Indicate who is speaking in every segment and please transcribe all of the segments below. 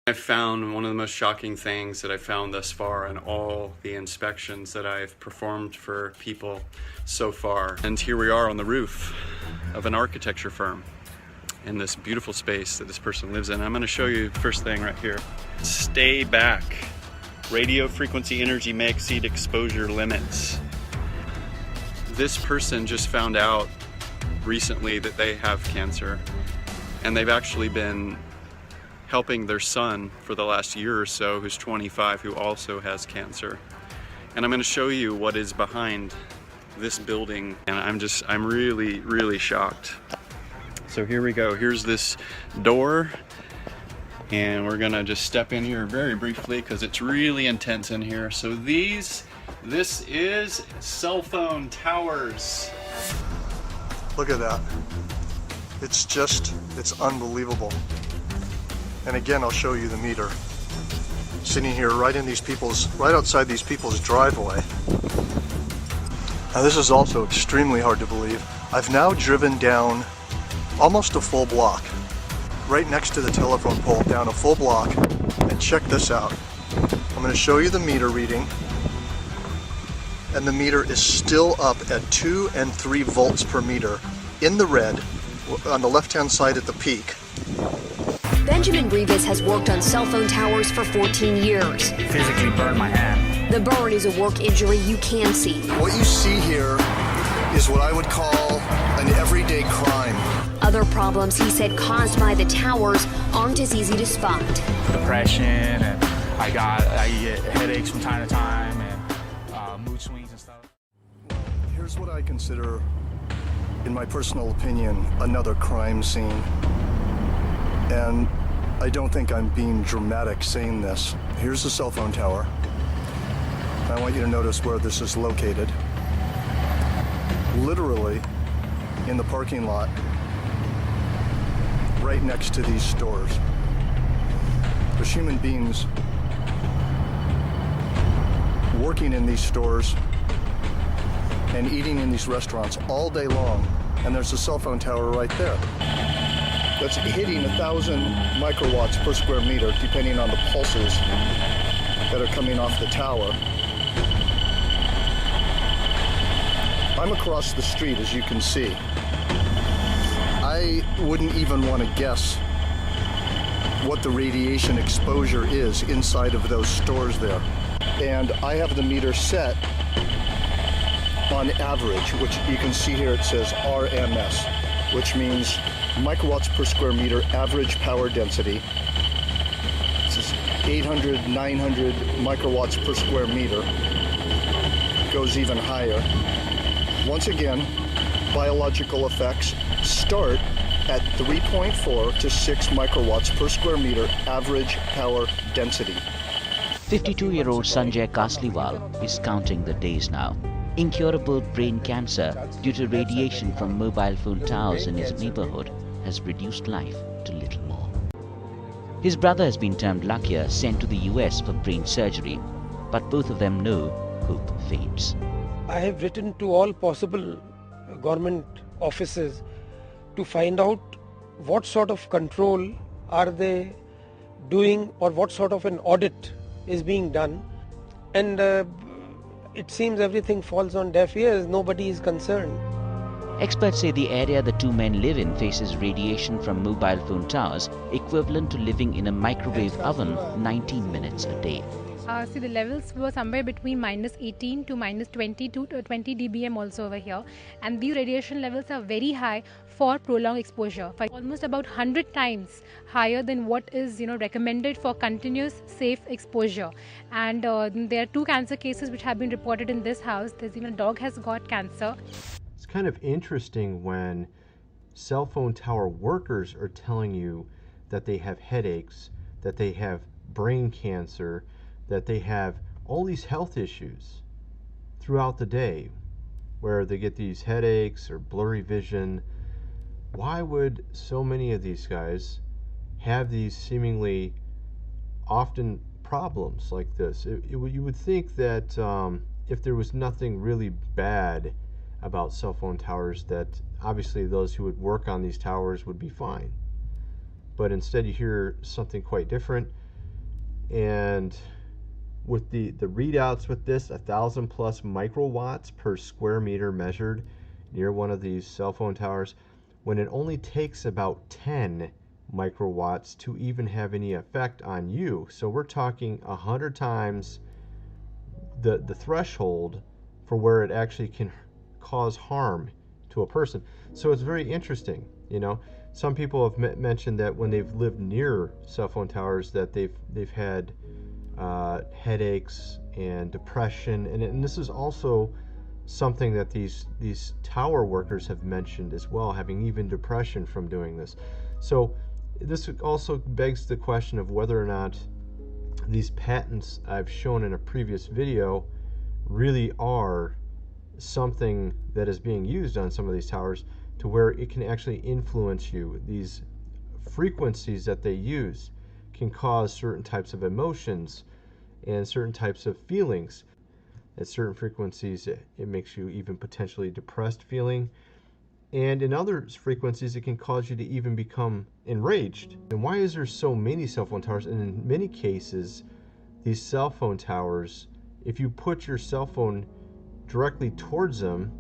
Speaker 1: I found one of the most shocking things that I found thus far in all the inspections that I've performed for people so far. And here we are on the roof of an architecture firm in this beautiful space that this person lives in. I'm going to show you the first thing right here. Stay back. Radio frequency energy may exceed exposure limits. This person just found out recently that they have cancer, and they've actually been helping their son for the last year or so, who's 25, who also has cancer. And I'm going to show you what is behind this building, and I'm really, really shocked. So here we go. Here's this door, and we're going to just step in here very briefly because it's really intense in here. So this is cell phone towers.
Speaker 2: Look at that. It's unbelievable. And again, I'll show you the meter. Sitting here right outside these people's driveway. Now this is also extremely hard to believe. I've now driven down almost a full block, right next to the telephone pole, down a full block, and check this out. I'm going to show you the meter reading, and the meter is still up at 2 and 3 volts per meter in the red on the left-hand side at the peak.
Speaker 3: Benjamin Rivas has worked on cell phone towers for 14 years.
Speaker 4: Physically burned my hand.
Speaker 3: The burn is a work injury you can see.
Speaker 2: What you see here is what I would call an everyday crime.
Speaker 3: Other problems, he said, caused by the towers aren't as easy to spot.
Speaker 4: Depression, and I get headaches from time to time, and mood swings and stuff.
Speaker 2: Here's what I consider, in my personal opinion, another crime scene. And I don't think I'm being dramatic saying this. Here's the cell phone tower. I want you to notice where this is located. Literally in the parking lot, right next to these stores. There's human beings working in these stores and eating in these restaurants all day long, and there's a cell phone tower right there. That's hitting 1,000 microwatts per square meter, depending on the pulses that are coming off the tower. I'm across the street, as you can see. I wouldn't even want to guess what the radiation exposure is inside of those stores there. And I have the meter set on average, which you can see here it says RMS, which means microwatts per square meter average power density. This is 800, 900 microwatts per square meter. Goes even higher. Once again, biological effects start at 3.4 to 6 microwatts per square meter average power density.
Speaker 5: 52-year-old Sanjay Kasliwal is counting the days now. Incurable brain cancer due to radiation from mobile phone towers in his neighborhood has reduced life to little more. His brother has been termed luckier, sent to the US for brain surgery, but both of them know hope fades.
Speaker 6: I have written to all possible government offices to find out what sort of control are they doing or what sort of an audit is being done, and it seems everything falls on deaf ears. Nobody is concerned.
Speaker 5: Experts say the area the two men live in faces radiation from mobile phone towers equivalent to living in a microwave oven 19 minutes a day.
Speaker 7: See, the levels were somewhere between minus 18 to minus 20 to 20 dBm also over here, and these radiation levels are very high for prolonged exposure, almost about 100 times higher than what is recommended for continuous safe exposure. And there are 2 cancer cases which have been reported in this house. There's even a dog has got cancer.
Speaker 8: It's kind of interesting when cell phone tower workers are telling you that they have headaches, that they have brain cancer, that they have all these health issues throughout the day, where they get these headaches or blurry vision. Why would so many of these guys have these seemingly often problems like this? You would think that if there was nothing really bad about cell phone towers, that obviously those who would work on these towers would be fine. But instead you hear something quite different. And with the readouts with this, 1,000 plus microwatts per square meter measured near one of these cell phone towers, when it only takes about 10 microwatts to even have any effect on you. So we're talking 100 times the threshold for where it actually can cause harm to a person. So it's very interesting. You know, some people have mentioned that when they've lived near cell phone towers that they've had headaches and depression, and this is also something that these tower workers have mentioned as well, having even depression from doing this. So this also begs the question of whether or not these patents I've shown in a previous video really are something that is being used on some of these towers to where it can actually influence you. These frequencies that they use can cause certain types of emotions and certain types of feelings. At certain frequencies, it makes you even potentially depressed feeling. And in other frequencies, it can cause you to even become enraged. And why is there so many cell phone towers? And in many cases, these cell phone towers, if you put your cell phone directly towards them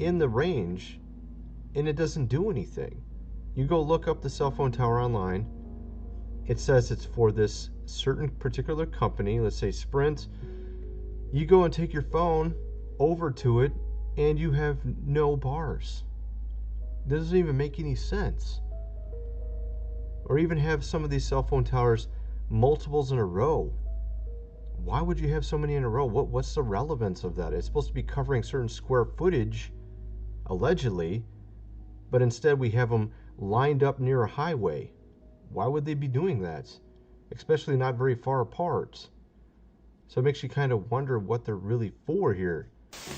Speaker 8: in the range, and it doesn't do anything. You go look up the cell phone tower online, it says it's for this certain particular company, let's say Sprint. You go and take your phone over to it and you have no bars. It doesn't even make any sense. Or even have some of these cell phone towers multiples in a row. Why would you have so many in a row? What's the relevance of that? It's supposed to be covering certain square footage, allegedly, but instead we have them lined up near a highway. Why would they be doing that? Especially not very far apart. So it makes you kind of wonder what they're really for here.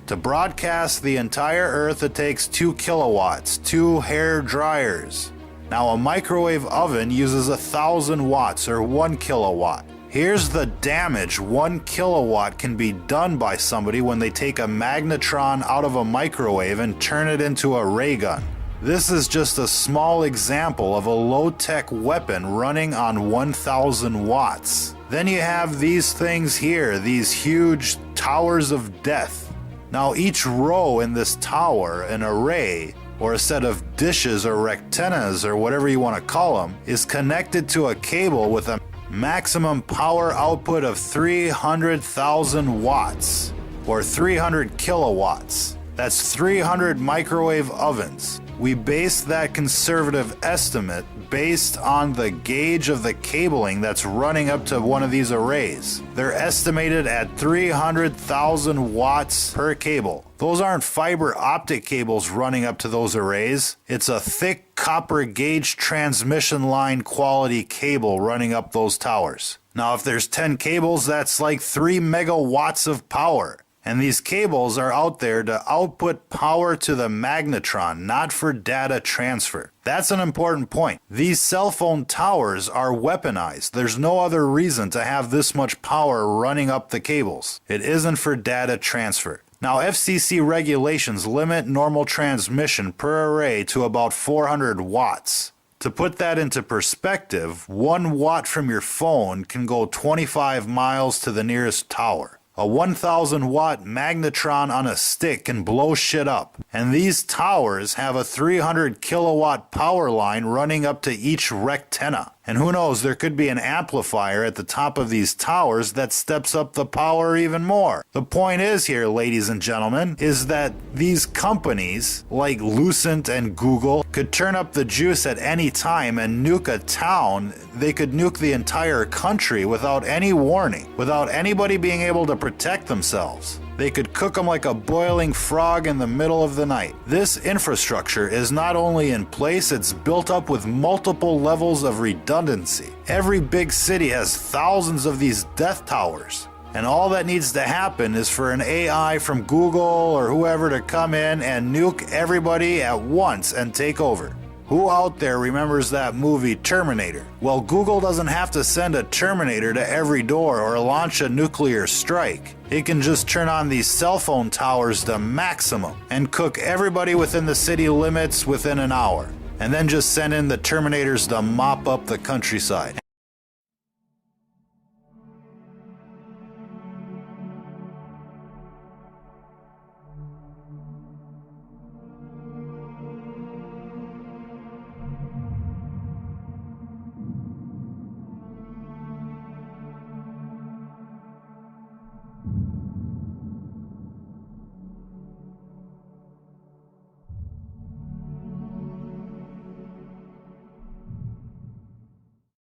Speaker 9: To broadcast the entire Earth, it takes 2 kilowatts, 2 hair dryers. Now a microwave oven uses 1,000 watts or 1 kilowatt. Here's the damage 1 kilowatt can be done by somebody when they take a magnetron out of a microwave and turn it into a ray gun. This is just a small example of a low-tech weapon running on 1,000 watts. Then you have these things here, these huge towers of death. Now each row in this tower, an array, or a set of dishes or rectennas or whatever you want to call them, is connected to a cable with a maximum power output of 300,000 watts or 300 kilowatts. That's 300 microwave ovens. We based that conservative estimate based on the gauge of the cabling that's running up to one of these arrays. They're estimated at 300,000 watts per cable. Those aren't fiber optic cables running up to those arrays. It's a thick copper gauge transmission line quality cable running up those towers. Now, if there's 10 cables, that's like 3 megawatts of power. And these cables are out there to output power to the magnetron, not for data transfer. That's an important point. These cell phone towers are weaponized. There's no other reason to have this much power running up the cables. It isn't for data transfer. Now, FCC regulations limit normal transmission per array to about 400 watts. To put that into perspective, 1 watt from your phone can go 25 miles to the nearest tower. A 1,000 watt magnetron on a stick can blow shit up. And these towers have a 300 kilowatt power line running up to each rectenna. And who knows, there could be an amplifier at the top of these towers that steps up the power even more. The point is here, ladies and gentlemen, is that these companies like Lucent and Google could turn up the juice at any time and nuke a town. They could nuke the entire country without any warning, without anybody being able to protect themselves. They could cook them like a boiling frog in the middle of the night. This infrastructure is not only in place, it's built up with multiple levels of redundancy. Every big city has thousands of these death towers. And all that needs to happen is for an AI from Google or whoever to come in and nuke everybody at once and take over. Who out there remembers that movie Terminator? Well, Google doesn't have to send a Terminator to every door or launch a nuclear strike. It can just turn on these cell phone towers to maximum and cook everybody within the city limits within an hour. And then just send in the Terminators to mop up the countryside.